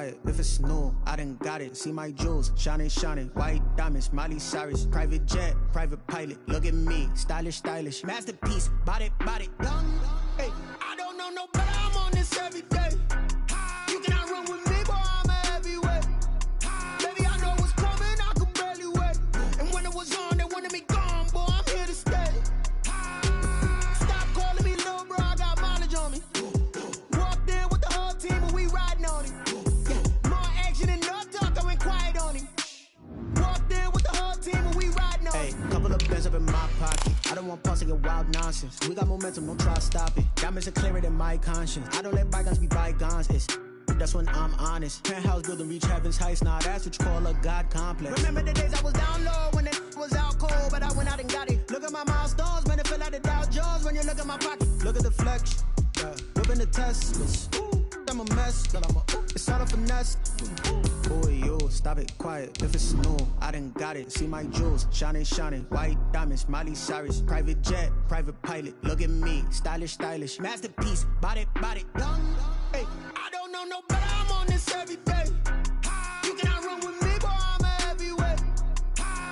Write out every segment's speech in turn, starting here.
quiet if it's new. I done got it. See my jewels, shining, shining. White diamonds, Miley Cyrus. Private jet, private pilot. Look at me, stylish, stylish. Masterpiece, body, body. Young, hey, I don't know no better. I'm on this every day. You cannot run with me, boy. I'm a heavyweight. Baby, I know what's coming. I could barely wait. And when it was on, they wanted me gone, boy. I'm here to stay. Stop calling me little bro. I got mileage on me. Walked in with the whole team and we riding on it. Yeah, more action than no talk. I went quiet on him. Walked in with the whole team and we riding on it. Hey, couple of bands up in my pocket. I don't want pulse to get wild nonsense. We got momentum, don't try to stop it. Diamonds are clearer than my conscience. I don't let bygones be bygones. That's when I'm honest. Penthouse building reach heaven's heights. Now that's what you call a God complex. Remember the days I was down low when it was out cold, but I went out and got it. Look at my milestones, man, it feel like the Dow Jones when you look at my pocket. Look at the flex, yeah. Whipping the Teslas. I'm a mess, girl, it's all a finesse. Boy, you, stop it, quiet, if it's new. I done got it, see my jewels, shining, shining. White diamonds, Miley Cyrus. Private jet, private pilot. Look at me, stylish, stylish. Masterpiece, body, body. Young, hey, I don't know no better. I'm on this every day. You cannot run with me, boy. I'm a heavyweight.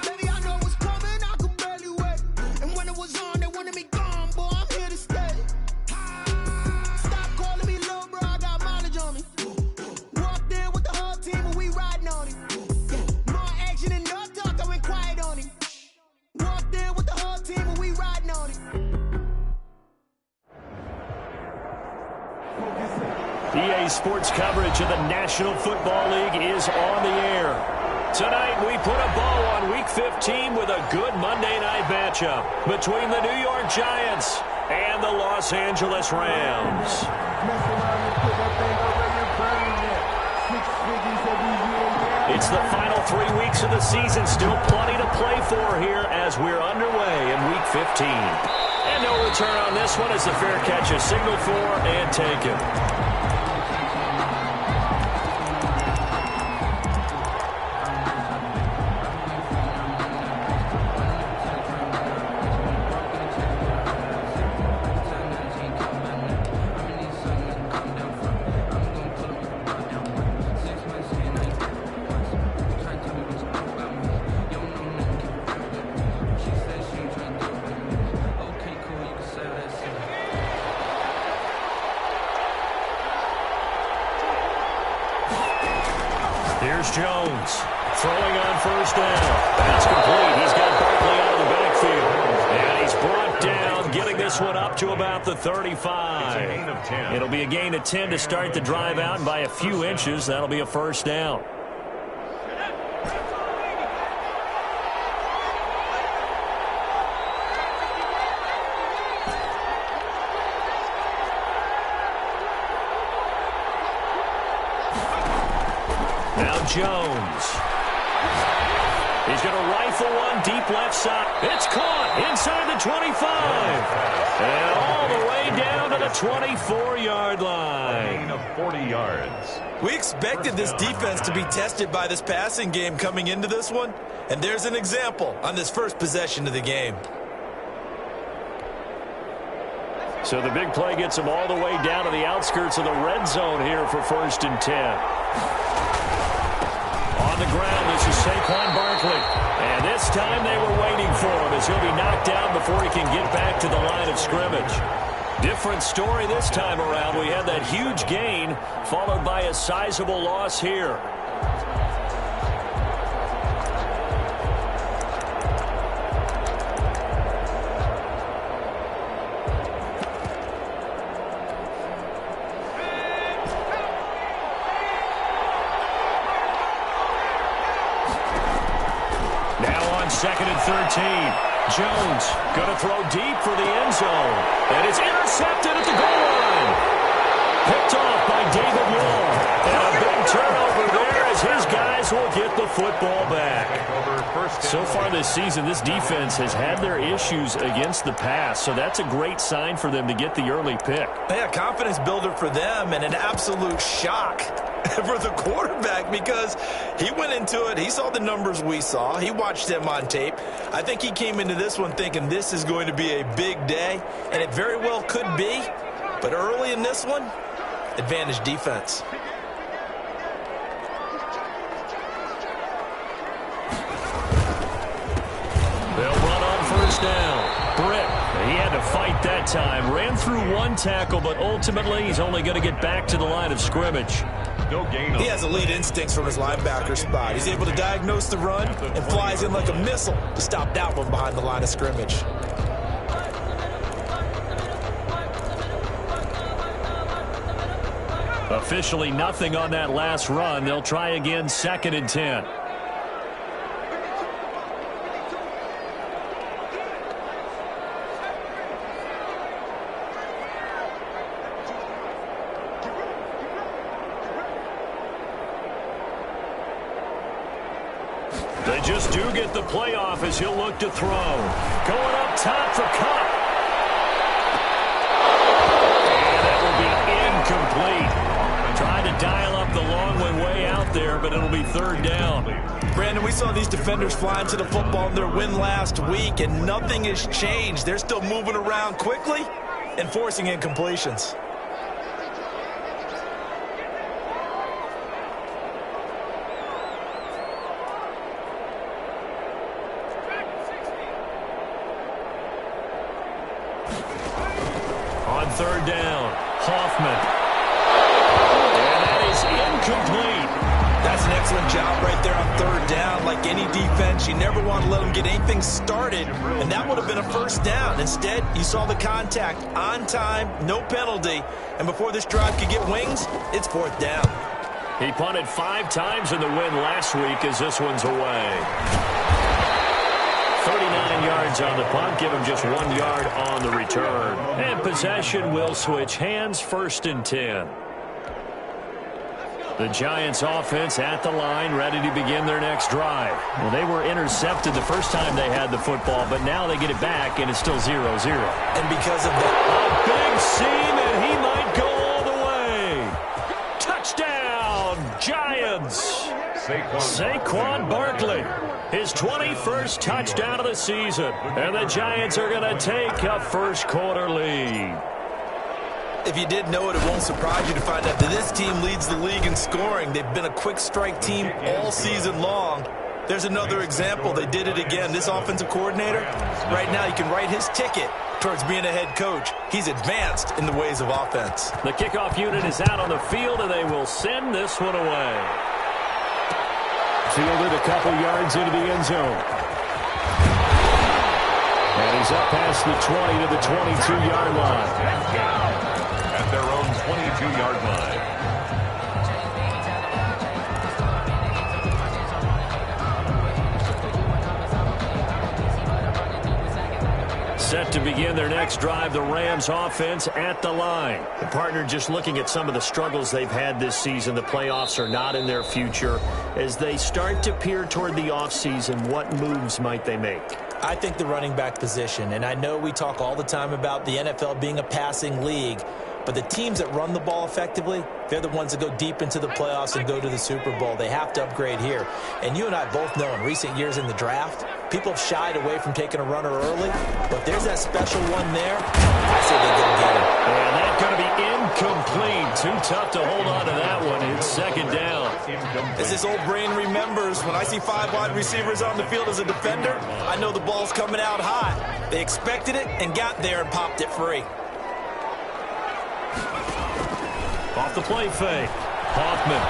Baby, I know what's coming. I could barely wait. And when it was on, they wanted me gone, boy. I'm here to stay. Stop calling me little bro. I got mileage on me. Walked in with the whole team and we riding on it. Yeah, more action than no talk. I went quiet on him. Walked in with the whole team and we riding on it. EA Sports coverage of the National Football League is on the air. Tonight, we put a bow on Week 15 with a good Monday night matchup between the New York Giants and the Los Angeles Rams. It's the final 3 weeks of the season. Still plenty to play for here as we're underway in Week 15. And no return on this one as the fair catch is signaled for and taken. Here's Jones throwing on first down. That's complete. He's got Barkley out of the backfield. And he's brought down, getting this one up to about the 35. It's a gain of 10. It'll be a gain of 10 to start the drive out, and by a few inches, that'll be a first down. Jones. He's going to rifle one deep left side. It's caught inside the 25. And all the way down to the 24-yard line. Of 40 yards. We expected this defense to be tested by this passing game coming into this one. And there's an example on this first possession of the game. So the big play gets him all the way down to the outskirts of the red zone here for 1st and 10. On the ground, this is Saquon Barkley. And this time they were waiting for him as he'll be knocked down before he can get back to the line of scrimmage. Different story this time around. We had that huge gain followed by a sizable loss here. Second and 13. Jones going to throw deep for the end zone. And it's intercepted at the goal line. Picked off by David Moore. And a big turnover there as his guys will get the football back. So far this season, this defense has had their issues against the pass. So that's a great sign for them to get the early pick. Yeah, confidence builder for them and an absolute shock for the quarterback because he went into it. He saw the numbers we saw. He watched them on tape. I think he came into this one thinking this is going to be a big day, and it very well could be. But early in this one, advantage defense. that time. Ran through one tackle, but ultimately he's only going to get back to the line of scrimmage. He has elite instincts from his linebacker spot. He's able to diagnose the run and flies in like a missile to stop that one behind the line of scrimmage. Officially nothing on that last run. They'll try again, 2nd and 10. They just do get the playoff as he'll look to throw. Going up top for Cup. And that will be incomplete. Trying to dial up the long way out there, but it'll be 3rd down. Brandon, we saw these defenders flying to the football in their win last week, and nothing has changed. They're still moving around quickly and forcing incompletions. On 3rd down, Hoffman. Complete. That's an excellent job right there on 3rd down. Like any defense, you never want to let them get anything started, and that would have been a 1st down. Instead, you saw the contact on time, no penalty, and before this drive could get wings, it's 4th down. He punted 5 times in the win last week as this one's away. 39 yards on the punt, give him just 1 yard on the return. And possession will switch hands, 1st and 10. The Giants offense at the line, ready to begin their next drive. Well, they were intercepted the first time they had the football, but now they get it back, and it's still 0-0. And because of that, a big seam, and he might go all the way. Touchdown, Giants. Saquon Barkley, his 21st touchdown of the season. And the Giants are going to take a 1st quarter lead. If you didn't know it, it won't surprise you to find out that this team leads the league in scoring. They've been a quick strike team all season long. There's another example. They did it again. This offensive coordinator, right now, you can write his ticket towards being a head coach. He's advanced in the ways of offense. The kickoff unit is out on the field, and they will send this one away. Fielded a couple yards into the end zone. And he's up past the 20 to the 22-yard line. At their own 22-yard line. Set to begin their next drive, the Rams offense at the line. The partner just looking at some of the struggles they've had this season. The playoffs are not in their future. As they start to peer toward the offseason, what moves might they make? I think the running back position, and I know we talk all the time about the NFL being a passing league, but the teams that run the ball effectively, they're the ones that go deep into the playoffs and go to the Super Bowl. They have to upgrade here. And you and I both know in recent years in the draft, people have shied away from taking a runner early, but there's that special one there. I say they go get him. And that's going to be incomplete. Too tough to hold on to that one. It's 2nd down. As this old brain remembers, when I see 5 wide receivers on the field as a defender, I know the ball's coming out hot. They expected it and got there and popped it free. Off the play fake. Hoffman.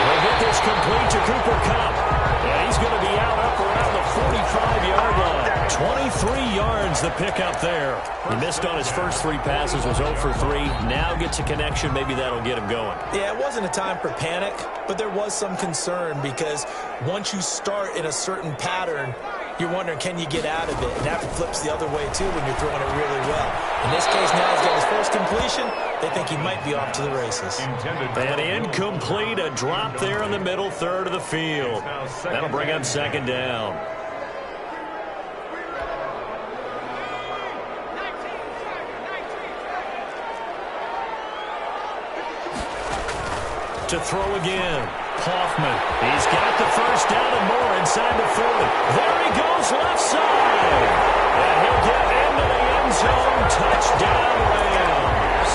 Will get this complete to Cooper Kupp. And he's going to be out up around the 45-yard line. 23 yards the pickup there. He missed on his first 3 passes, was 0 for 3. Now gets a connection. Maybe that'll get him going. Yeah, it wasn't a time for panic, but there was some concern because once you start in a certain pattern, you're wondering, can you get out of it? And that flips the other way, too, when you're throwing it really well. In this case, now he's got his first completion. They think he might be off to the races. And incomplete, a drop there in the middle third of the field. That'll bring up 2nd down. To throw again. Hoffman. He's got the first down and more inside the 40. There he goes left side. And he'll get into the end zone. Touchdown, Rams.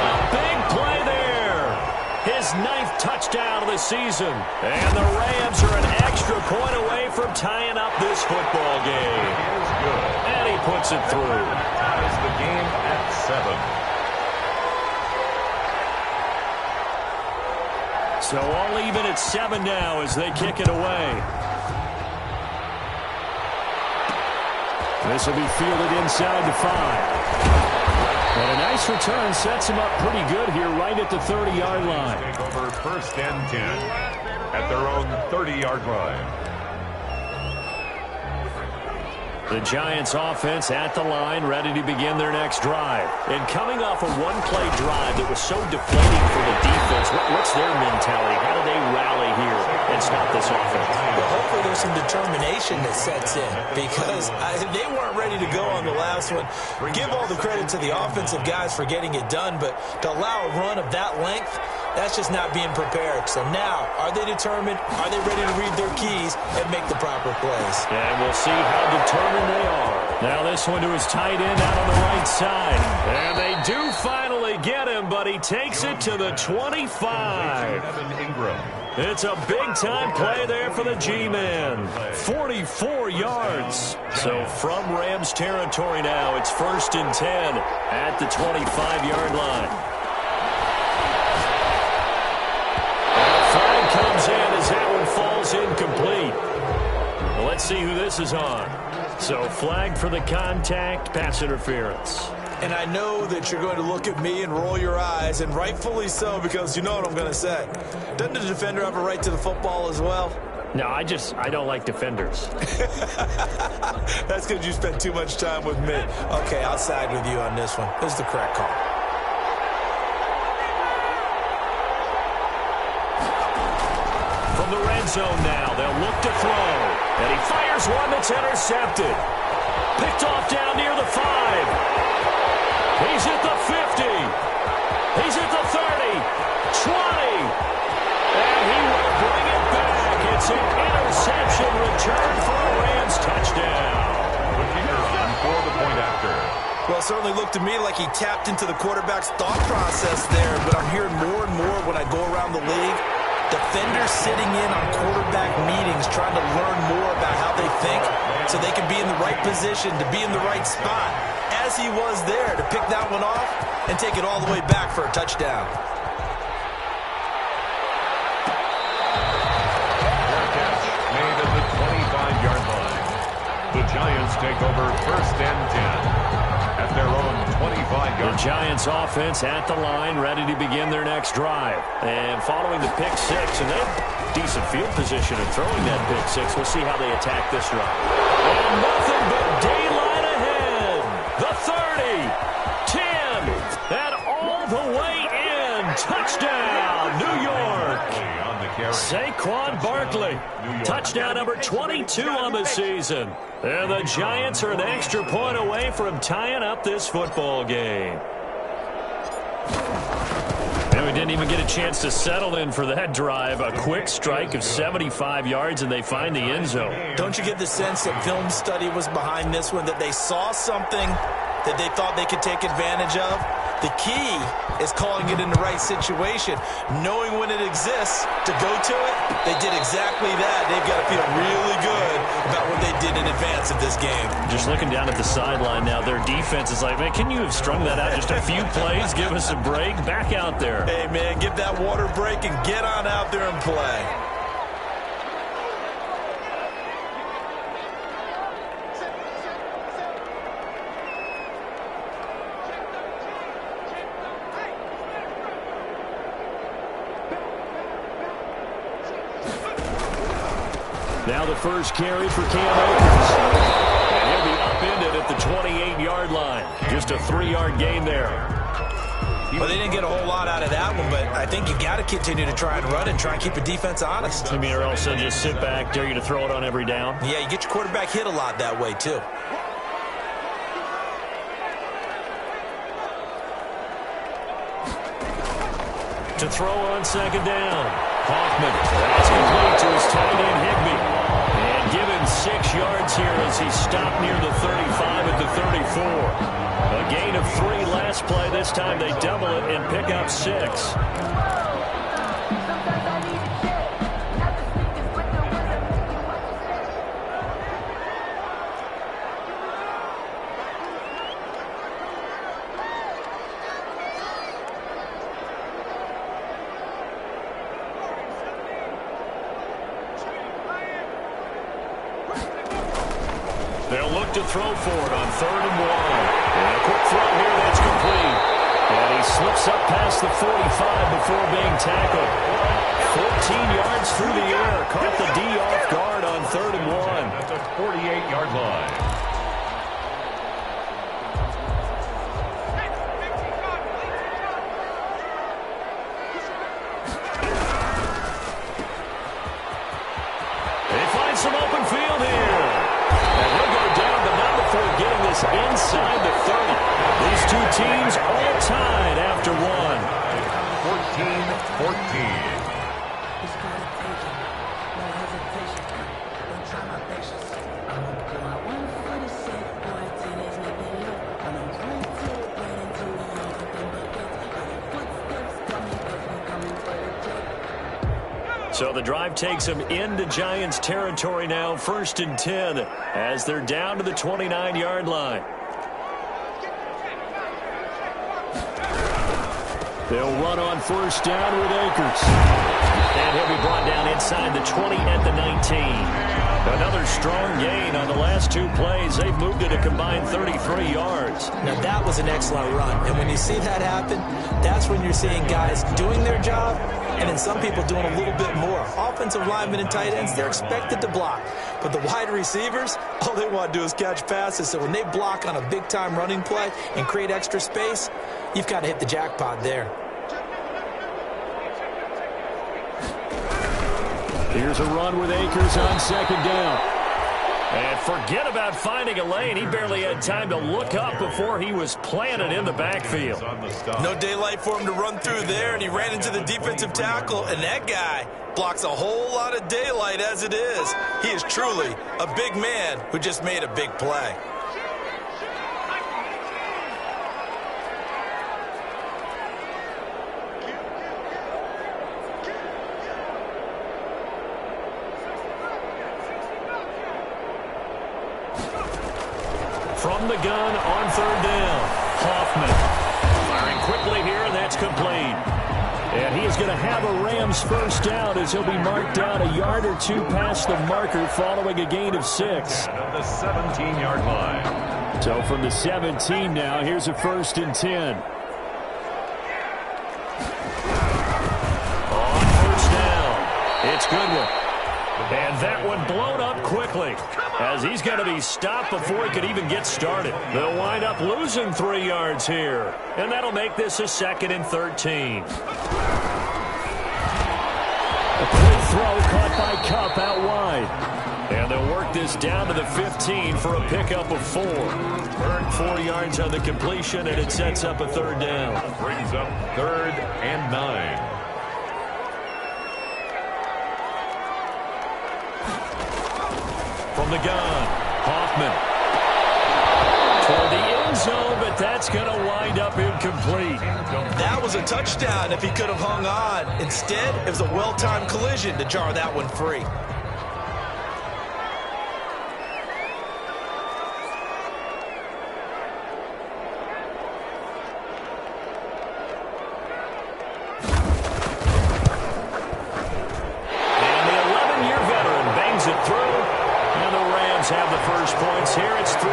A big play there. His 9th touchdown of the the season. And the Rams are an extra point away from tying up this football game. And he puts it through. Ties the game at 7. So all even at 7 now as they kick it away. This will be fielded inside the 5. And a nice return sets him up pretty good here right at the 30-yard line. Take over 1st and 10 at their own 30-yard line. The Giants offense at the line, ready to begin their next drive. And coming off a one-play drive that was so deflating for the defense, what's their mentality? How do they rally here and stop this offense? Well, hopefully there's some determination that sets in because they weren't ready to go on the last one. Give all the credit to the offensive guys for getting it done, but to allow a run of that length, that's just not being prepared. So now, are they determined? Are they ready to read their keys and make the proper plays? And we'll see how determined they are. Now this one to his tight end out on the right side. And they do finally get him, but he takes it to the 25. It's a big-time play there for the G-Man. 44 yards. So from Rams territory now, it's 1st and 10 at the 25-yard line. Comes in as that one falls incomplete. Well, let's see who this is on. So flag for the contact, pass interference. And I know that you're going to look at me and roll your eyes, and rightfully so, because you know what I'm going to say. Doesn't the defender have a right to the football as well? No, I don't like defenders. That's because you spent too much time with me. Okay, I'll side with you on this one. This is the correct call. From the red zone now, they'll look to throw. And he fires one that's intercepted. Picked off down near the 5. He's at the 50. He's at the 30. 20. And he will bring it back. It's an interception return for a Rams touchdown. The kicker on for the point after. Well, it certainly looked to me like he tapped into the quarterback's thought process there, but I'm hearing more and more when I go around the league. Defenders sitting in on quarterback meetings trying to learn more about how they think so they can be in the right position to be in the right spot, as he was there to pick that one off and take it all the way back for a touchdown. Their catch made at the 25-yard line. The Giants take over 1st and 10 at their own 25-yard line. The Giants offense at the line, ready to begin their next drive. And following the pick 6, and they have decent field position of throwing that pick 6. We'll see how they attack this drive. And nothing but daylight ahead. The 30, 10, and all the way in. Touchdown, New York. Saquon Barkley. Touchdown number 22 on the season. And the Giants are an extra point away from tying up this football game. And we didn't even get a chance to settle in for that drive. A quick strike of 75 yards, and they find the end zone. Don't you get the sense that film study was behind this one, that they saw something that they thought they could take advantage of? The key is calling it in the right situation, knowing when it exists to go to it. They did exactly that. They've got to feel really good about what they did in advance of this game. Just looking down at the sideline now, their defense is like, man, can you have strung that out just a few plays? Give us a break. Back out there. Hey, man, give that water break and get on out there and play. Now the first carry for Cam Akers. And he'll be upended at the 28-yard line. Just a 3-yard gain there. Well, they didn't get a whole lot out of that one, but I think you got to continue to try and run and try and keep the defense honest. I mean, or else they'll just sit back, dare you to throw it on every down. Yeah, you get your quarterback hit a lot that way, too. To throw on second down. Hoffman. That's complete to his tight end, Higbee. And given 6 yards here as he stopped near the 35 at the 34. A gain of 3 last play. This time they double it and pick up 6. throw for it on 3rd and 1. And a quick throw here that's complete. And he slips up past the 45 before being tackled. 14 yards through the air. Caught the D off guard on 3rd and 1. That's a 48-yard line. Some open field here. And he'll go down, but not before getting this inside the 30. These two teams all tied after one. 14-14. So the drive takes them into Giants territory now, 1st and 10, as they're down to the 29-yard line. They'll run on 1st down with Akers. And he'll be brought down inside the 20 at the 19. Another strong gain on the last 2 plays. They've moved it a combined 33 yards. Now, that was an excellent run. And when you see that happen, that's when you're seeing guys doing their job and then some people doing a little bit more. Offensive linemen and tight ends, they're expected to block. But the wide receivers, all they want to do is catch passes. So when they block on a big-time running play and create extra space, you've got to hit the jackpot there. Here's a run with Akers on 2nd down. And forget about finding a lane. He barely had time to look up before he was planted in the backfield. No daylight for him to run through there, and he ran into the defensive tackle, and that guy blocks a whole lot of daylight as it is. He is truly a big man who just made a big play. From the gun on 3rd down, Hoffman firing quickly here, and that's complete. And he is going to have a Rams 1st down as he'll be marked down a yard or 2 past the marker following a gain of 6. At the 17-yard line. So from the 17 now, here's a 1st and 10. On 1st down, it's Goodwin. And that one blown up quickly as he's going to be stopped before he could even get started. They'll wind up losing 3 yards here, and that'll make this a 2nd and 13. A quick throw caught by Kupp out wide. And they'll work this down to the 15 for a pickup of 4. Earned 4 yards on the completion, and it sets up a 3rd down. Brings up 3rd and 9. From the gun, Hoffman. Toward the end zone, but that's going to wind up incomplete. That was a touchdown if he could have hung on. Instead, it was a well-timed collision to jar that one free. And the 11-year veteran bangs it through. And the Rams have the first points here. It's 3-0.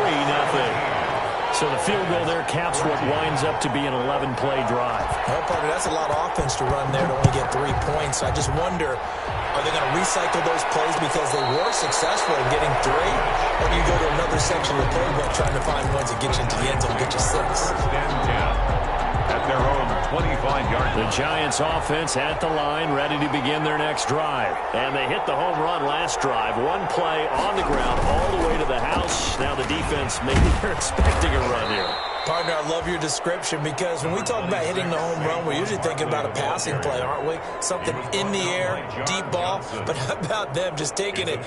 So the field goal there caps what winds up to be an 11-play drive. Well, partner, that's a lot of offense to run there to only get 3 points. I just wonder, are they going to recycle those plays because they were successful in getting 3? Or do you go to another section of the playbook trying to find ones that get you into the end zone and get you 6? At their own 25-yard line. The Giants offense at the line, ready to begin their next drive. And they hit the home run last drive. 1 play on the ground all the way to the house. Now the defense, maybe they're expecting a run here. Partner, I love your description because when we talk about hitting the home run, we're usually thinking about a passing play, aren't we? Something in the air, deep ball. But how about them just taking it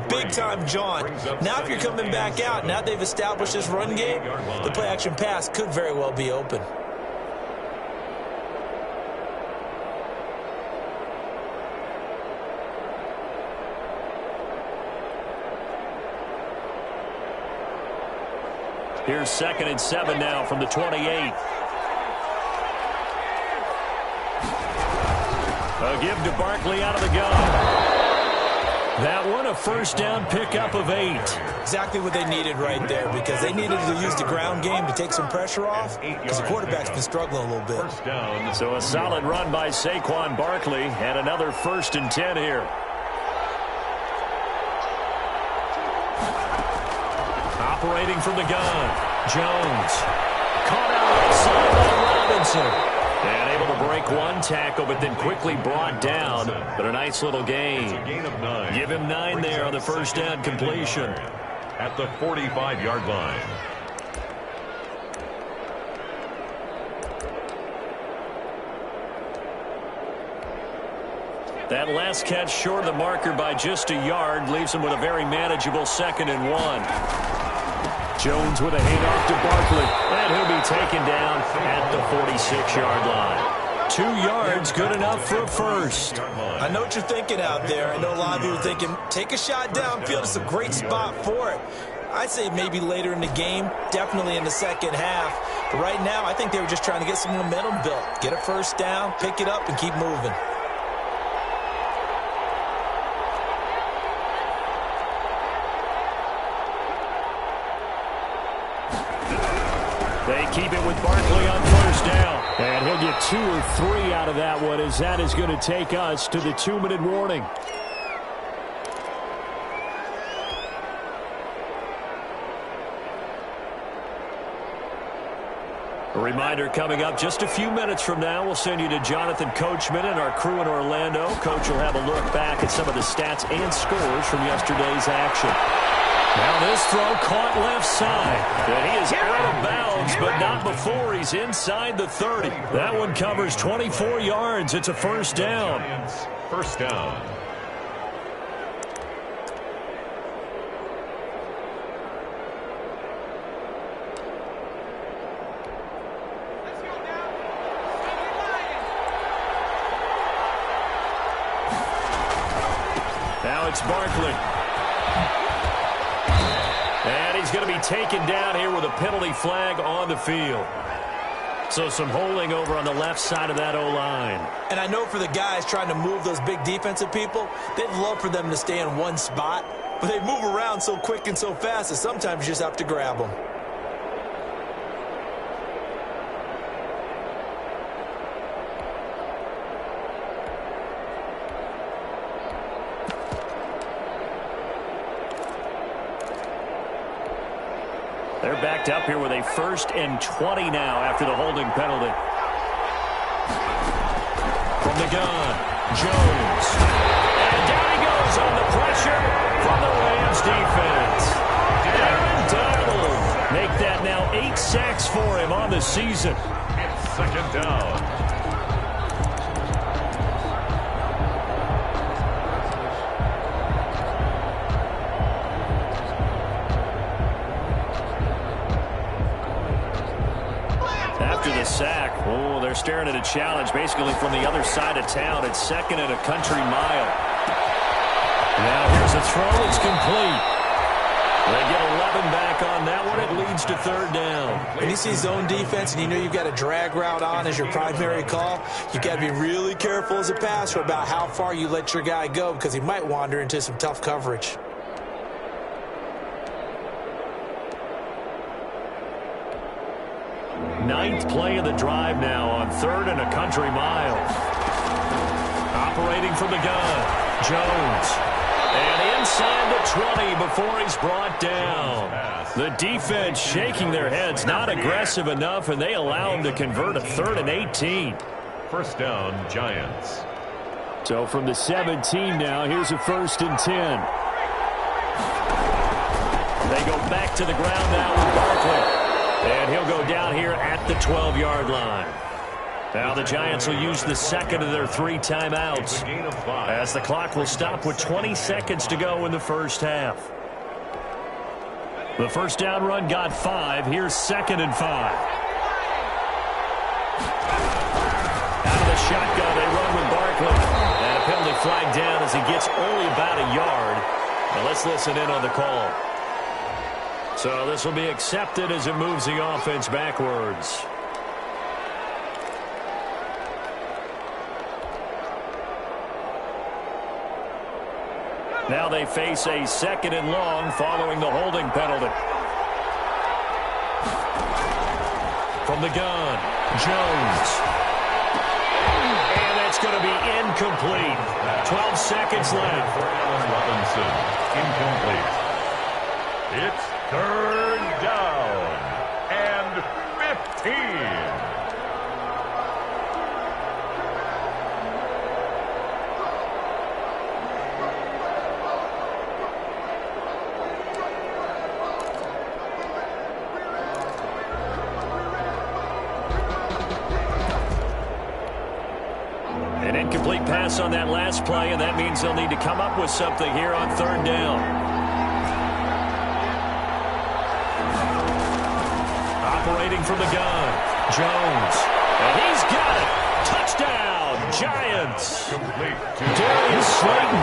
big-time jaunt? Now if you're coming back out, now they've established this run game, the play-action pass could very well be open. Here's 2nd and 7 now from the 28. A give to Barkley out of the gun. That one, a first down pickup of 8. Exactly what they needed right there, because they needed to use the ground game to take some pressure off, because the quarterback's been struggling a little bit. So a solid run by Saquon Barkley, and another 1st and 10 here. Operating from the gun, Jones. Caught out outside by Robinson. And able to break one tackle, but then quickly brought down. But a nice little gain. Give him 9 there on the first down completion. At the 45-yard line. That last catch short of the marker by just a yard leaves him with a very manageable 2nd and 1. Jones with a handoff to Barkley, and he'll be taken down at the 46-yard line. 2 yards, good enough for a first. I know what you're thinking out there. I know a lot of you are thinking, take a shot downfield. It's a great spot for it. I'd say maybe later in the game, definitely in the second half. But right now, I think they were just trying to get some momentum built. Get a first down, pick it up, and keep moving. They keep it with Barkley on first down. And he'll get 2 or 3 out of that one, as that is going to take us to the 2-minute warning. A reminder coming up just a few minutes from now, we'll send you to Jonathan Coachman and our crew in Orlando. Coach will have a look back at some of the stats and scores from yesterday's action. Now this throw caught left side. And he is out of bounds, but not before he's inside the 30. That one covers 24 yards. It's a first down. First down. Now it's Barkley. And he's going to be taken down here with a penalty flag on the field. So some holding over on the left side of that O-line. And I know for the guys trying to move those big defensive people, they'd love for them to stay in one spot. But they move around so quick and so fast that sometimes you just have to grab them. They're backed up here with a 1st and 20 now after the holding penalty. From the gun, Jones. And down he goes on the pressure from the Rams defense. Aaron Donald. Make that now 8 sacks for him on the season. It's 2nd down. After the sack, they're staring at a challenge basically from the other side of town. It's 2nd and a country mile. Now here's a throw. It's complete. They get 11 back on that one. It leads to 3rd down. When you see zone defense and you know you've got a drag route on as your primary call, you've got to be really careful as a passer about how far you let your guy go, because he might wander into some tough coverage. Ninth play of the drive now on 3rd and a country mile. Operating from the gun, Jones. And inside the 20 before he's brought down. The defense shaking their heads, not aggressive enough, and they allow him to convert a 3rd and 18. First down, Giants. So from the 17 now, here's a 1st and 10. They go back to the ground now with Barkley. And he'll go down here at the 12-yard line. Now the Giants will use the 2nd of their 3 timeouts, as the clock will stop with 20 seconds to go in the first half. The first down run got 5. Here's 2nd and 5. Out of the shotgun, they run with Barkley. And a penalty flag down as he gets only about a yard. Now let's listen in on the call. So this will be accepted as it moves the offense backwards. Now they face a 2nd and long following the holding penalty. From the gun, Jones. And that's going to be incomplete. 12 seconds left. Robinson, incomplete. It's 3rd down and 15. An incomplete pass on that last play, and that means they'll need to come up with something here on 3rd down. Operating from the gun, Jones. And he's got it. Touchdown, Giants. Darius Slayton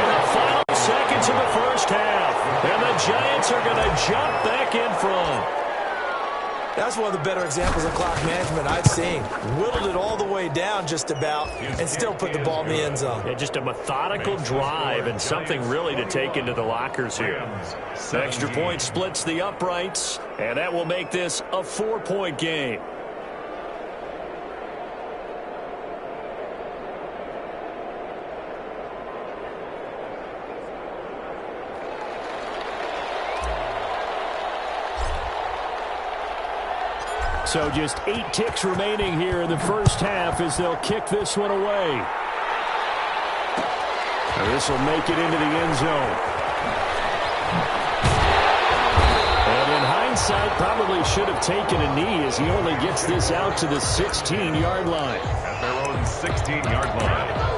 in the final seconds of the first half. And the Giants are going to jump back in front. That's one of the better examples of clock management I've seen. Whittled it all the way down just about and still put the ball in the end zone. Yeah, just a methodical drive and something really to take into the lockers here. Extra point splits the uprights, and that will make this a 4-point game. So just 8 ticks remaining here in the first half as they'll kick this one away. This will make it into the end zone. And in hindsight, probably should have taken a knee as he only gets this out to the 16-yard line. At their own 16-yard line.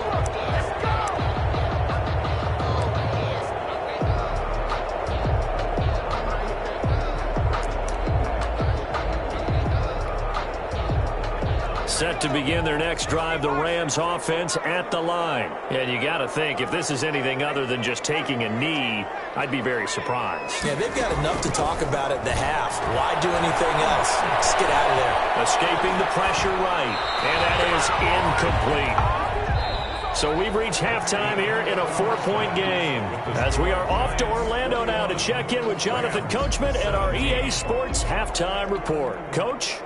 Set to begin their next drive, the Rams offense at the line. And you got to think, if this is anything other than just taking a knee, I'd be very surprised. Yeah, they've got enough to talk about at the half. Why do anything else? Just get out of there. Escaping the pressure right, and that is incomplete. So we've reached halftime here in a 4-point game. As we are off to Orlando now to check in with Jonathan Coachman at our EA Sports Halftime Report. Coach?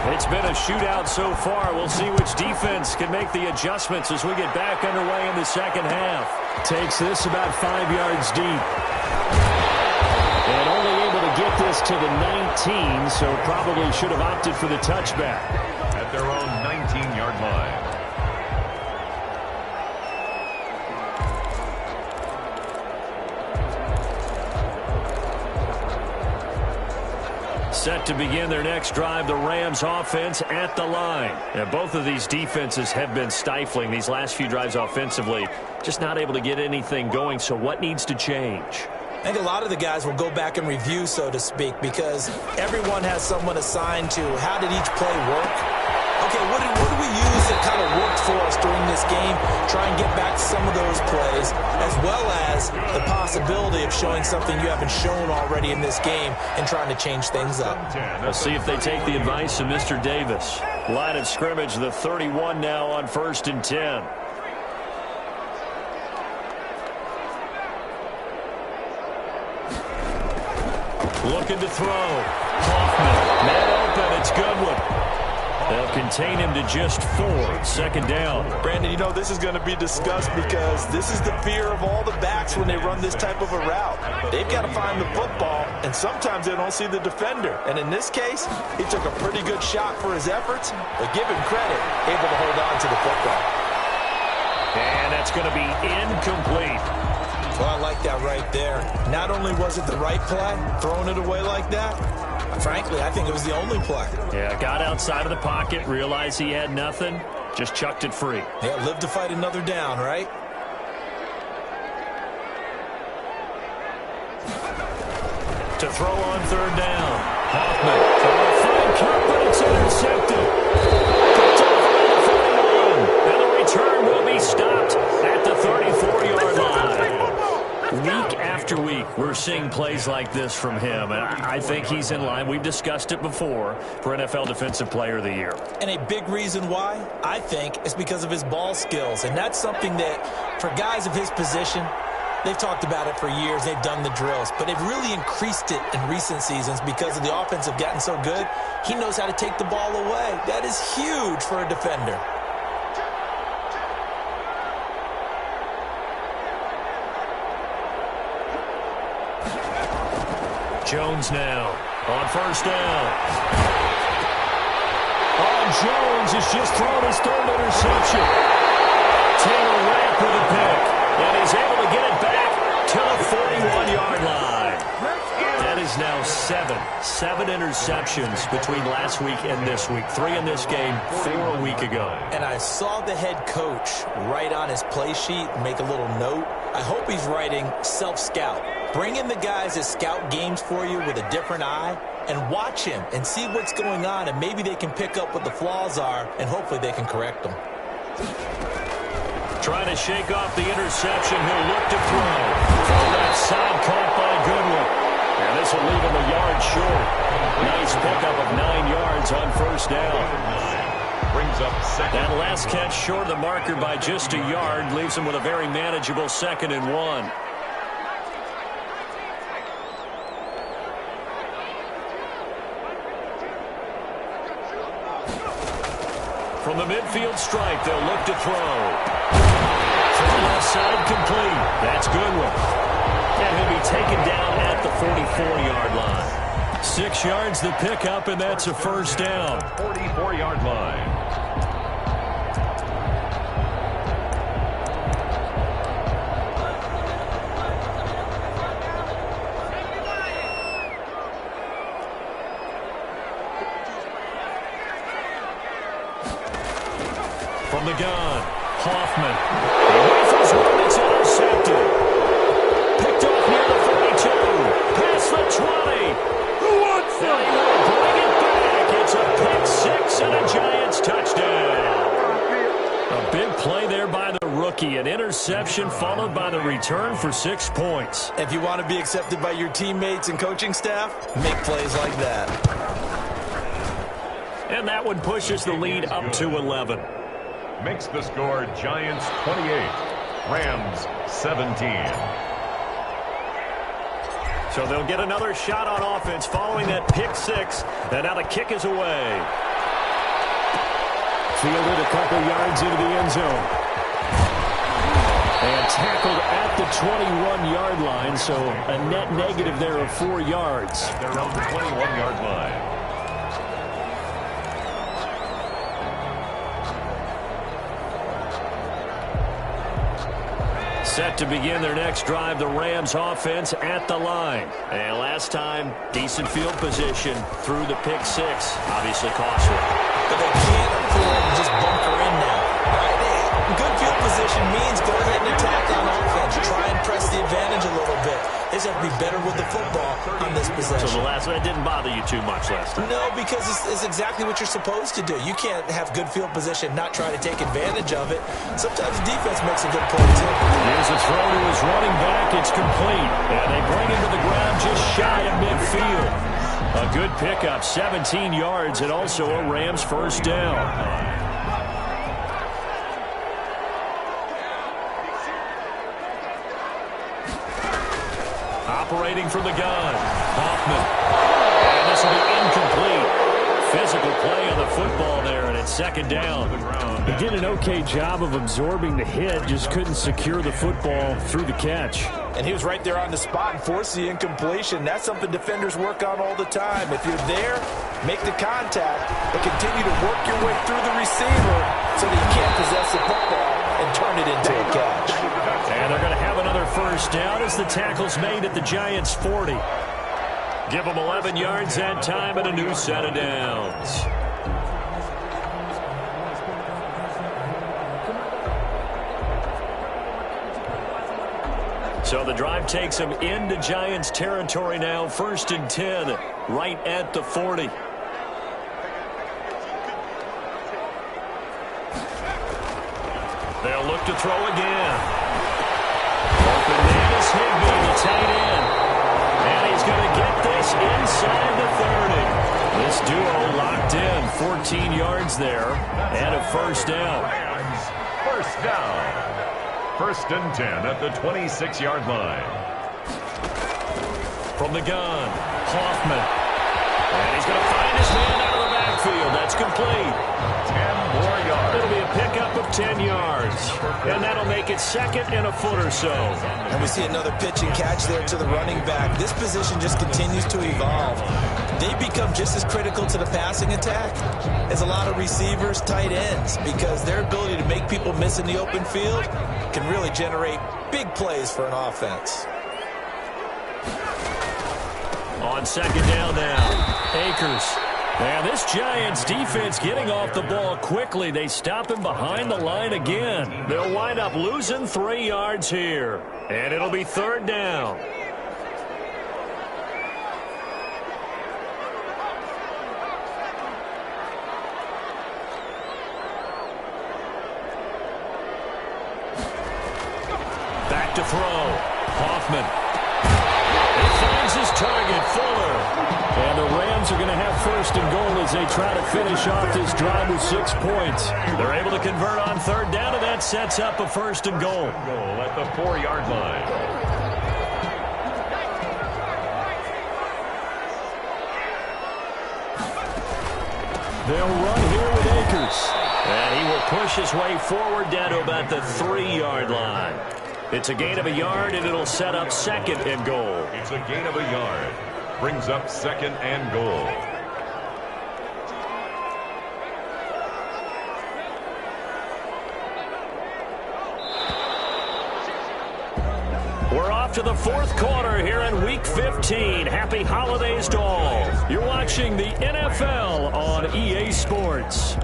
It's been a shootout so far. We'll see which defense can make the adjustments as we get back underway in the second half. Takes this about 5 yards deep. And only able to get this to the 19, so probably should have opted for the touchback. At their own 19-yard line. Set to begin their next drive, the Rams offense at the line. And both of these defenses have been stifling these last few drives offensively. Just not able to get anything going, so what needs to change? I think a lot of the guys will go back and review, so to speak, because everyone has someone assigned to how did each play work. Okay, what did we use that kind of worked for us during this game? Try and get back to some of those plays, as well as the possibility of showing something you haven't shown already in this game and trying to change things up. We'll see if they take the advice of Mr. Davis. Line of scrimmage, the 31 now on 1st and 10. Looking to throw. Hoffman, man open, it's Goodwin. They'll contain him to just 4. 2nd down. Brandon, you know, this is going to be discussed because this is the fear of all the backs when they run this type of a route. They've got to find the football, and sometimes they don't see the defender. And in this case, he took a pretty good shot for his efforts, but give him credit, able to hold on to the football. And that's going to be incomplete. Well, I like that right there. Not only was it the right play, throwing it away like that, frankly, I think it was the only play. Yeah, got outside of the pocket, realized he had nothing, just chucked it free. Yeah, live to fight another down, right? To throw on 3rd down. Hoffman, fine cut, but it's intercepted. And the return will be stopped at the 34-yard line. Week after week, we're seeing plays like this from him, and I think he's in line. We've discussed it before for NFL Defensive Player of the Year. And a big reason why, I think, is because of his ball skills. And that's something that, for guys of his position, they've talked about it for years. They've done the drills. But they've really increased it in recent seasons because of the offense have gotten so good. He knows how to take the ball away. That is huge for a defender. Jones now on first down. Jones has just thrown his third interception. Taylor Rapp with a pick, and he's able to get it back to the 41-yard line. That is now seven interceptions between last week and this week. 3 in this game, 4 a week ago. And I saw the head coach write on his play sheet, make a little note. I hope he's writing self-scout. Bring in the guys that scout games for you with a different eye and watch him and see what's going on, and maybe they can pick up what the flaws are, and hopefully they can correct them. Trying to shake off the interception. He'll look to throw. From that side, caught by Goodwin. And this will leave him a yard short. Nice pickup of 9 yards on first down. Brings up second. That last catch short of the marker by just a yard leaves him with a very manageable 2nd and 1. From the midfield stripe, they'll look to throw. From the left side, complete. That's Goodwin. And he'll be taken down at the 44-yard line. 6 yards the pickup, and that's a first down. 44-yard line. From the gun, Hoffman. He rifles one, it's intercepted. Picked off near the 42. Past the 20. Who wants that? They will bring it back. It's a pick 6 and a Giants touchdown. A big play there by the rookie. An interception followed by the return for 6 points. If you want to be accepted by your teammates and coaching staff, make plays like that. And that one pushes the lead up to 11. Makes the score Giants 28, Rams 17. So they'll get another shot on offense following that pick 6. And now the kick is away. Fielded a couple yards into the end zone. And tackled at the 21-yard line. So a net negative there of 4 yards. At their own 21-yard line. Set to begin their next drive, the Rams offense at the line. And last time, decent field position through the pick 6. Obviously costly. But they can't afford to just bunker in now. Right? Good field position means go ahead and attack on offense. Try and press the advantage a little bit. They just have to be better with the football on this possession. So that didn't bother you too much last time? No, because it's exactly what you're supposed to do. You can't have good field position, not try to take advantage of it. Sometimes defense makes a good play, too. Here's a throw to his running back. It's complete. And they bring him to the ground just shy of midfield. A good pickup, 17 yards, and also a Rams first down. Operating from the gun, Hoffman. And this will be incomplete. Physical play on the football there, and it's 2nd down. He did an okay job of absorbing the hit, just couldn't secure the football through the catch. And he was right there on the spot and forced the incompletion. That's something defenders work on all the time. If you're there, make the contact, but continue to work your way through the receiver so that you can't possess the football and turn it into a catch. And they're going to have another first down as the tackle's made at the Giants' 40. Give them 11 yards that time and a new set of downs. So the drive takes them into Giants territory now. 1st and 10, right at the 40. throw again. Open man is Higbee, the tight end. And he's going to get this inside the 30. This duo locked in, 14 yards there, and a first down. First down. 1st and 10 at the 26-yard line. From the gun, Hoffman. And he's going to find his man out of the backfield. That's complete. 10 more yards. It'll be a pickup of 10 yards. And that'll make it second and a foot or so. And we see another pitch and catch there to the running back. This position just continues to evolve. They become just as critical to the passing attack as a lot of receivers, tight ends, because their ability to make people miss in the open field can really generate big plays for an offense. On second down now, Akers. And this Giants defense getting off the ball quickly. They stop him behind the line again. They'll wind up losing 3 yards here. And it'll be third down. Back to throw. Hoffman. He finds his target, Fuller. And the Rams are going to have first and goal as they try to finish off this drive with 6 points. They're able to convert on third down, and that sets up a first and goal. Goal at the 4-yard line. They'll run here with Akers. And he will push his way forward down to about the 3-yard line. It's a gain of a yard, and it'll set up second and goal. It's a gain of a yard. Brings up second and goal. We're off to the fourth quarter here in Week 15. Happy holidays to all. You're watching the NFL on EA Sports.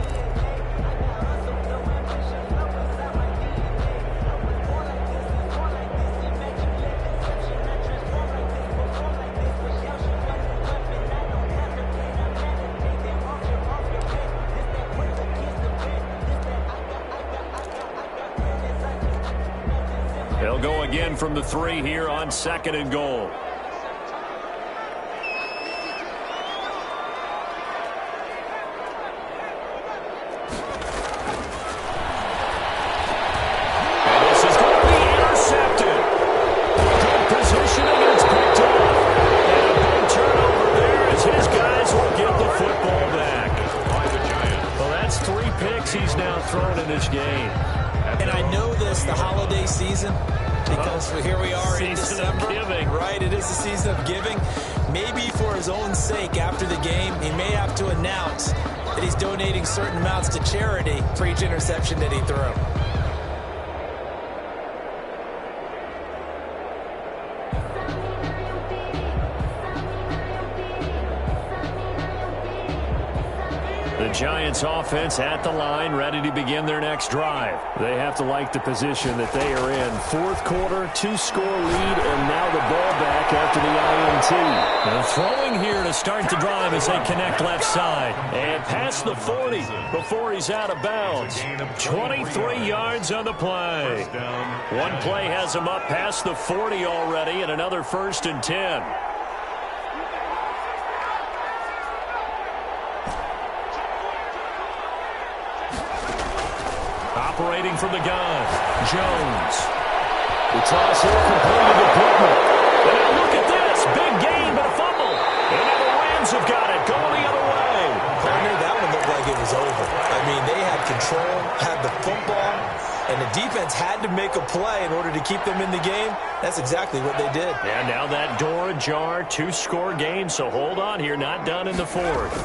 They'll go again from the 3 here on second and goal. And this is going to be intercepted. Good positioning, and it's picked up. And a big turnover there as his guys will get the football back. By the Giants. Well, that's 3 picks he's now thrown in this game. And I know this, the holiday season, because here we are in Season of December. giving. Right, it is the season of giving. Maybe for his own sake after the game, he may have to announce that he's donating certain amounts to charity for each interception that he threw. The Giants offense at the line, ready to begin their next drive. They have to like the position that they are in. Fourth quarter, 2-score lead, and now the ball back after the INT. And throwing here to start the drive as they connect left side. And past the 40 before he's out of bounds. 23 yards on the play. One play has him up past the 40 already, and another first and 10. Operating from the gun, Jones. The toss here completed the Pittman. And now look at this. Big gain, but a fumble. And now the Rams have got it going the other way. Partner, that one looked like it was over. I mean, they had control, had the football, and the defense had to make a play in order to keep them in the game. That's exactly what they did. And now that door ajar, 2-score game, so hold on here, not done in the fourth.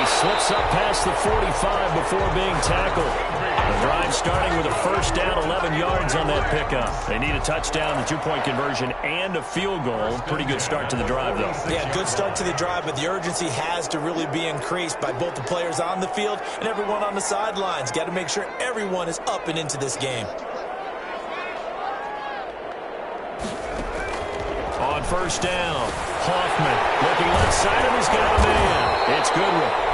Slips up past the 45 before being tackled. The drive starting with a first down, 11 yards on that pickup. They need a touchdown, the 2-point conversion, and a field goal. Pretty good start to the drive, though. Yeah, good start to the drive, but the urgency has to really be increased by both the players on the field and everyone on the sidelines. Got to make sure everyone is up and into this game. On first down, Hoffman looking left side, and he's got a man. It's Goodwin.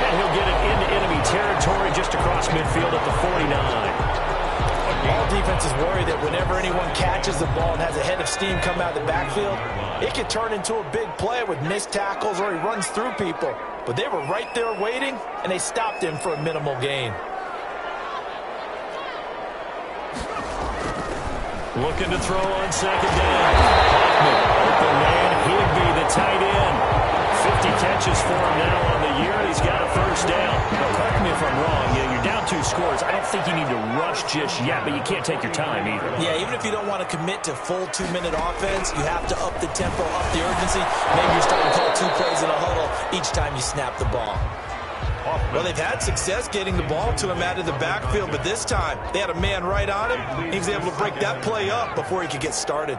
And he'll get it into enemy territory just across midfield at the 49. All defenses worry that whenever anyone catches the ball and has a head of steam come out of the backfield, it can turn into a big play with missed tackles or he runs through people. But they were right there waiting, and they stopped him for a minimal gain. Looking to throw on second down. Hoffman, open man, Higbee, the tight end. 50 catches for him now on the year, and he's got a first down. Now, correct me if I'm wrong. You're down 2 scores. I don't think you need to rush just yet, but you can't take your time either. Yeah, even if you don't want to commit to full 2-minute offense, you have to up the tempo, up the urgency. Maybe you're starting to call 2 plays in a huddle each time you snap the ball. Well, they've had success getting the ball to him out of the backfield, but this time they had a man right on him. He was able to break that play up before he could get started.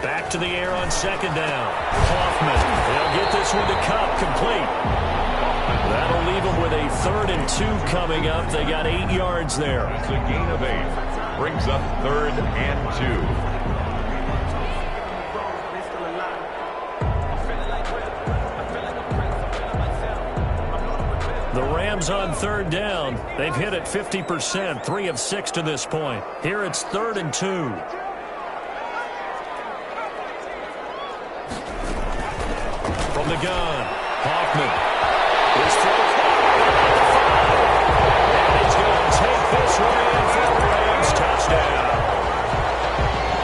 Back to the air on second down. Hoffman, they'll get this one to Cup, complete. That'll leave them with a 3rd and 2 coming up. They got 8 yards there. It's a gain of 8. Brings up 3rd and 2. The Rams on 3rd down. They've hit it 50%, 3 of 6 to this point. Here it's 3rd and 2. From the gun, Hoffman. His first and he's going to take this one in for the Rams touchdown.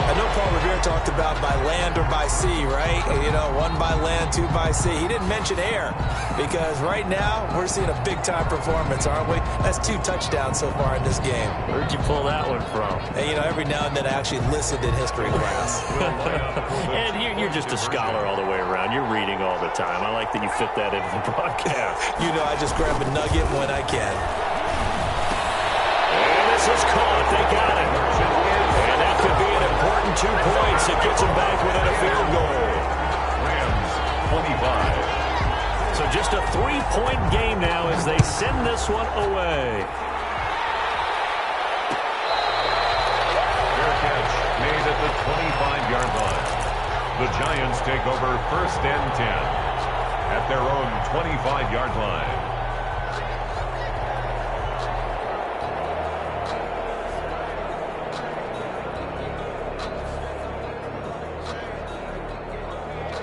I know Paul Revere talked about by land or by sea, right? You know, 1 by land, 2 by sea. He didn't mention air because right now we're seeing a big-time performance, aren't we? That's 2 touchdowns so far in this game. Where'd you pull that one from? And, you know, every now and then I actually listened in history class. And you're just a scholar all the way around. You're reading all the time. I like that you fit that into the broadcast. You know, I just grab a nugget when I can. And this is caught. They got it. And that could be an important 2 points. It gets them back within a field goal. Rams 25. So just a 3-point game now as they send this one away. Fair catch made at the 25-yard line. The Giants take over 1st and 10 at their own 25-yard line.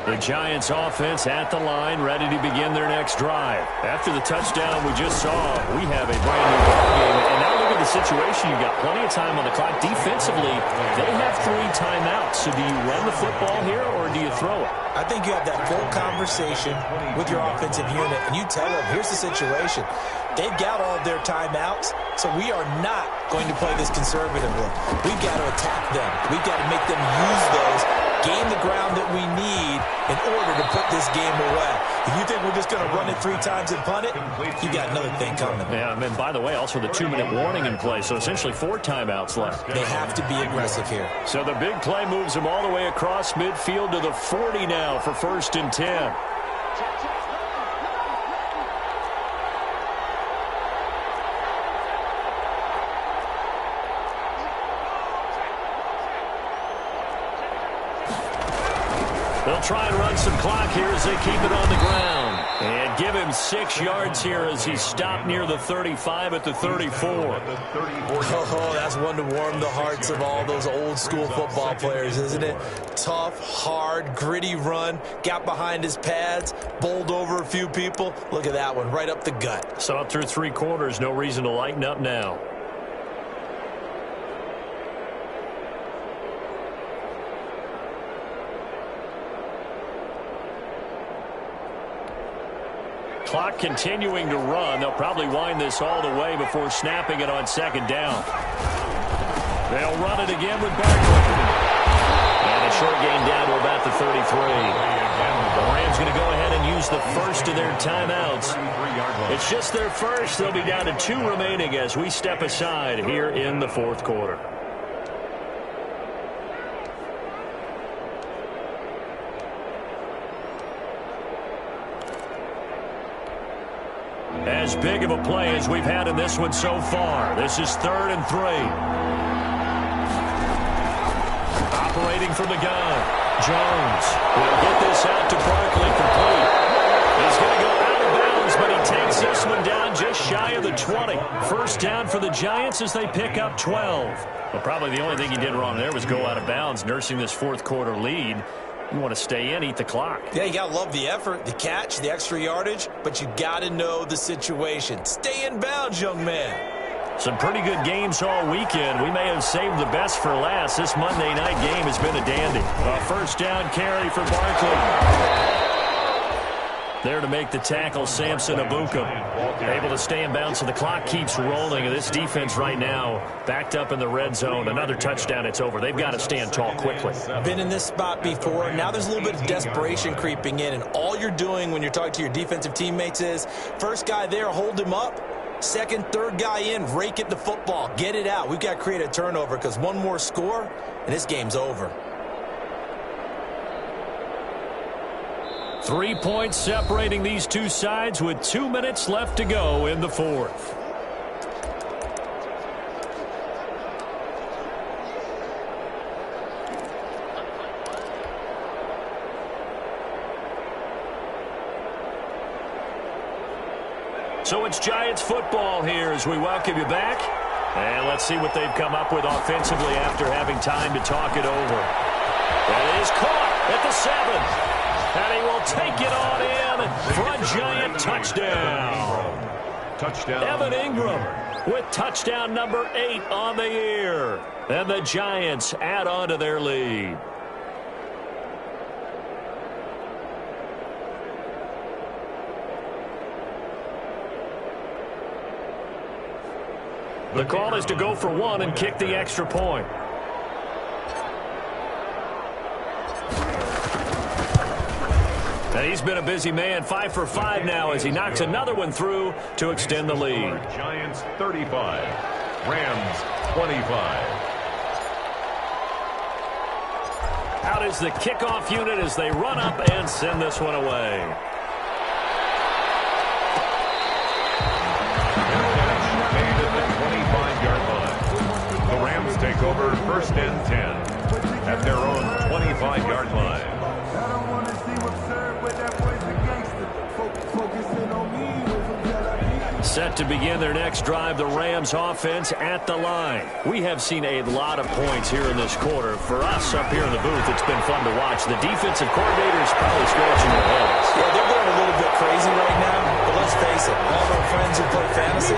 The Giants offense at the line, ready to begin their next drive. After the touchdown we just saw, we have a brand new ball game. And now look at the situation. You've got plenty of time on the clock. Defensively, they have 3 timeouts. So do you run the football here or do you throw it? I think you have that full conversation with your offensive unit, and you tell them, here's the situation. They've got all of their timeouts, so we are not going to play this conservatively. We've got to attack them. We've got to make them use those, gain the ground that we need in order to put this game away. If you think we're just going to run it 3 times and punt it, you got another thing coming. Yeah, and by the way, also the 2-minute warning in play, so essentially 4 timeouts left. They have to be aggressive here. So the big play moves them all the way across midfield to the 40 now for 1st and 10. They'll try and run some clock here as they keep it on the ground. And give him 6 yards here as he's stopped near the 35 at the 34. Oh, that's one to warm the hearts of all those old school football players, isn't it? Tough, hard, gritty run. Got behind his pads, bowled over a few people. Look at that one, right up the gut. Saw it through 3 quarters. No reason to lighten up now. Clock continuing to run. They'll probably wind this all the way before snapping it on 2nd down. They'll run it again with Barkley. And a short gain down to about the 33. The Rams going to go ahead and use the first of their timeouts. It's just their first. They'll be down to 2 remaining as we step aside here in the 4th quarter. As big of a play as we've had in this one so far. This is 3rd and 3. Separating from the gun. Jones will get this out to Barkley complete. He's going to go out of bounds, but he takes this one down just shy of the 20. First down for the Giants as they pick up 12. Well, probably the only thing he did wrong there was go out of bounds, nursing this fourth quarter lead. You want to stay in, eat the clock. Yeah, you got to love the effort, the catch, the extra yardage, but you got to know the situation. Stay in bounds, young man. Some pretty good games all weekend. We may have saved the best for last. This Monday night game has been a dandy. A first down carry for Barkley. There to make the tackle, Samson Abuka. Able to stay in bounds, so the clock keeps rolling. And this defense right now backed up in the red zone. Another touchdown, it's over. They've got to stand tall quickly. Been in this spot before. Now there's a little bit of desperation creeping in. And all you're doing when you're talking to your defensive teammates is, first guy there, hold him up. Second, third guy in, rake at the football. Get it out. We've got to create a turnover because one more score, and this game's over. 3 points separating these two sides with 2 minutes left to go in the fourth. So it's Giants football here as we welcome you back. And let's see what they've come up with offensively after having time to talk it over. That is caught at the 7. And he will take it on in for a Giant touchdown. Touchdown. Evan Ingram with touchdown number 8 on the year. And the Giants add on to their lead. The call is to go for one and kick the extra point. And he's been a busy man, 5 for 5 now as he knocks another one through to extend the lead. Giants 35, Rams 25. Out is the kickoff unit as they run up and send this one away. Made at the 25-yard line. The Rams take over first and 10 at their own 25-yard line. Set to begin their next drive, the Rams offense at the line. We have seen a lot of points here in this quarter. For us up here in the booth, it's been fun to watch. The defensive coordinators probably scratching their heads. Yeah, they're going a little bit crazy right now, but let's face it, all of our friends who play fantasy,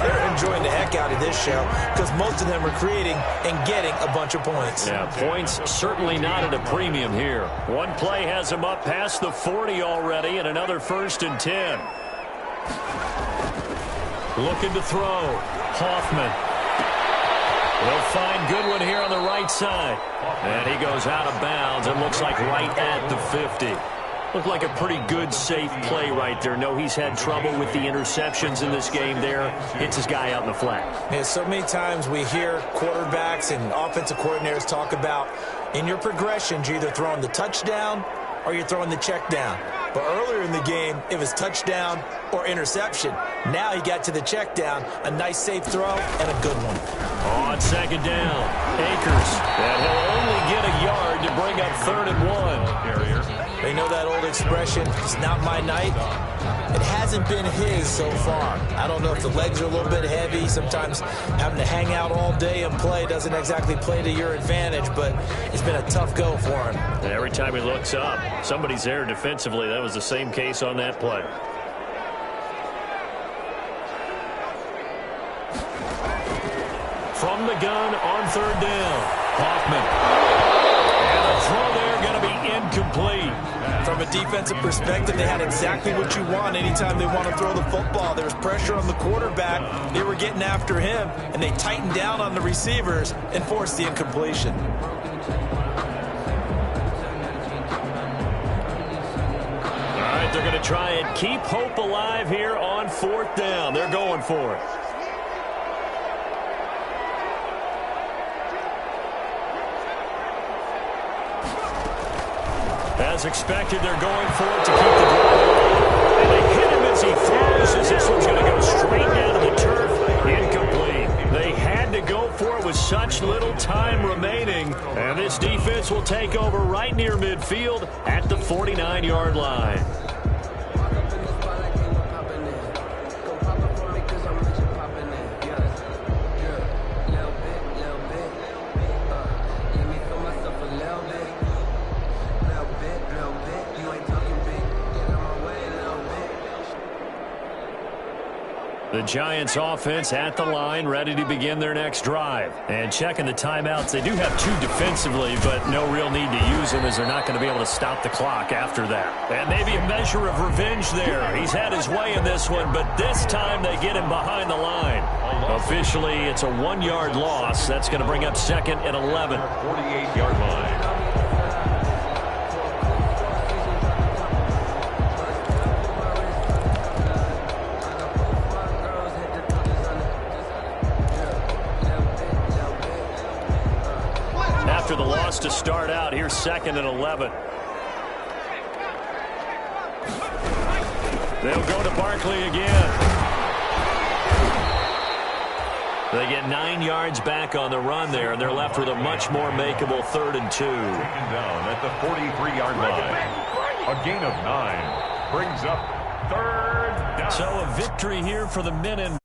they're enjoying the heck out of this show because most of them are creating and getting a bunch of points. Yeah, points certainly not at a premium here. One play has them up past the 40 already, and another first and 10. Looking to throw. Hoffman. They'll find Goodwin here on the right side. And he goes out of bounds. It looks like right at the 50. Looked like a pretty good, safe play right there. No, he's had trouble with the interceptions in this game there. Hits his guy out in the flat. Yeah, so many times we hear quarterbacks and offensive coordinators talk about in your progressions, you're either throwing the touchdown or you're throwing the check down. But earlier in the game, it was touchdown or interception. Now he got to the check down, a nice safe throw, and a good one. On second down, Akers. And he'll only get a yard to bring up 3rd and 1. They know that old expression, it's not my night. It hasn't been his so far. I don't know if the legs are a little bit heavy. Sometimes having to hang out all day and play doesn't exactly play to your advantage, but it's been a tough go for him. And every time he looks up, somebody's there defensively. That was the same case on that play. From the gun on 3rd down, Hoffman. And the throw there going to be incomplete. From a defensive perspective, they had exactly what you want anytime they want to throw the football. There was pressure on the quarterback. They were getting after him, and they tightened down on the receivers and forced the incompletion. All right, they're going to try and keep hope alive here on 4th down. They're going for it. As expected, they're going for it to keep the drive alive. And they hit him as he throws, as this one's going to go straight down to the turf. Incomplete. They had to go for it with such little time remaining. And this defense take over right near midfield at the 49-yard line. The Giants offense at the line, ready to begin their next drive. And checking the timeouts, they do have 2 defensively, but no real need to use them as they're not going to be able to stop the clock after that. And maybe a measure of revenge there. He's had his way in this one, but this time they get him behind the line. Officially, it's a 1-yard loss. That's going to bring up 2nd and 11. 48-yard line. After the loss to start out, here's 2nd and 11. They'll go to Barkley again. They get 9 yards back on the run there, and they're left with a much more makeable 3rd and 2. Taken down at the 43-yard line. A gain of 9 brings up 3rd down. So a victory here for the men in